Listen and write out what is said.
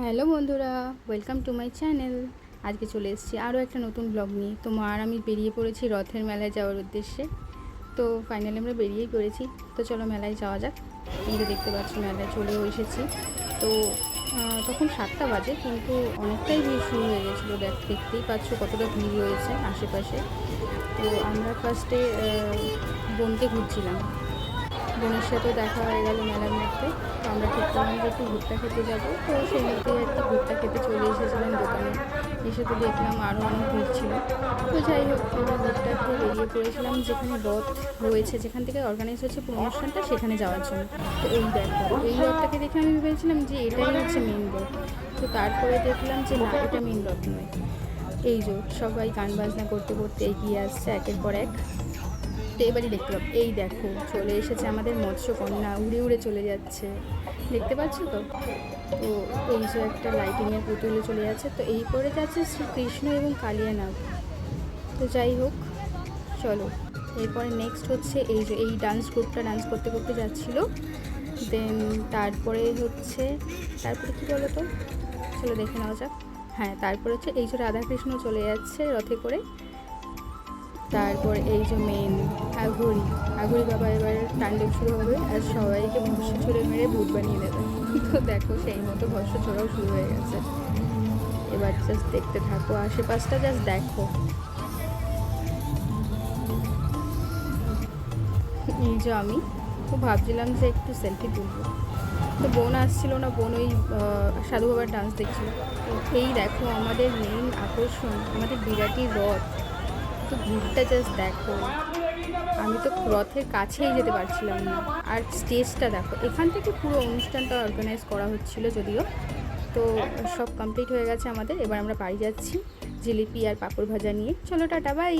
Hello বন্ধুরা, welcome to my channel. আজকে চলে এসেছি আরও একটা নতুন ব্লগ নিয়ে। তো মা আর আমি বেরিয়ে পড়েছি রথের মেলায় যাওয়ার উদ্দেশ্যে। তো ফাইনালি আমরা বেরিয়েই পড়েছি। তো চলো মেলায় যাওয়া যাক। তোমরা দেখতে পাচ্ছ মেলায় চলেও এসেছি। তো তখন 7টা বাজে, কিন্তু অনেকটাই ভিড় শুরু হয়ে গেছিলো। দেখতেই পাচ্ছ কতটা ভিড় রয়েছে আশেপাশে। তো আমরা ফার্স্টে বোনকে ঘুরছিলাম, বোনের সাথেও দেখা হয়ে গেল মেলার মধ্যে। তো আমরা ঠিক করলাম যে একটু ভুট্টা খেতে যাবো। তো সেই মধ্যেই আর কি ভুট্টা খেতে চলে এসেছিলাম দোকানে। এসে তো দেখলাম আরও অনেক ভিড় ছিল। তো যাই হোক, আমরা ভুট্টা খেয়ে বেরিয়ে পড়েছিলাম যেখানে রথ রয়েছে, যেখান থেকে অর্গানাইজ হচ্ছে পুরো অনুষ্ঠানটা, সেখানে যাওয়ার জন্য। তো এই দেখো, এই রথটাকে দেখে আমি ভেবেছিলাম যে এটাই হচ্ছে মেন রথ। তো তারপরে দেখলাম যে না, এটা মেন রথ নয়। এই যে সবাই গান বাজনা করতে করতে এগিয়ে আসছে একের পর এক। তো এবারই দেখতে পাবো, এই দেখো চলে এসেছে আমাদের মৎস্যকন্যা, উড়ে উড়ে চলে যাচ্ছে, দেখতে পাচ্ছ তো। তো এই যে একটা লাইটিংয়ের পুতুলে চলে যাচ্ছে। তো এই পরে যাচ্ছে শ্রীকৃষ্ণ এবং কালিয়ানাগ। তো যাই হোক, চলো এরপরে নেক্সট হচ্ছে এই যে এই ডান্স গ্রুপটা ডান্স করতে করতে যাচ্ছিলো। দেন তারপরে কী বলো তো, চলো দেখে নেওয়া যাক। হ্যাঁ, তারপরে হচ্ছে এই যে রাধাকৃষ্ণ চলে যাচ্ছে রথে করে। তারপর এই যে মেন আঘুরি বাবা এবার তাণ্ডব শুরু হবে আর সবাইকে ভস্য ছুঁড়ে মেরে ভূত বানিয়ে দেবে। তো দেখো সেই মতো ভস্য ছোড়াও শুরু হয়ে গেছে। এবার জাস্ট দেখতে থাকো, আশেপাশটা জাস্ট দেখো। এই যে আমি তো ভাবছিলাম যে একটু সেলফি তুলবো, তো বোন আসছিল না, বোন ওই সাধু বাবার ডান্স দেখছিল। তো এই দেখো আমাদের মেইন আকর্ষণ, আমাদের বিরাটি রথ। তো ভিড়টা জাস্ট দেখো, আমি তো রথের কাছেই যেতে পারছিলাম না। আর স্টেজটা দেখো, এখান থেকে পুরো অনুষ্ঠানটা অর্গানাইজ করা হচ্ছিল যদিও। তো সব কমপ্লিট হয়ে গেছে আমাদের, এবার আমরা বাড়ি যাচ্ছি জিলিপি আর পাঁপড় ভাজা নিয়ে। চলো টাটা, বাই।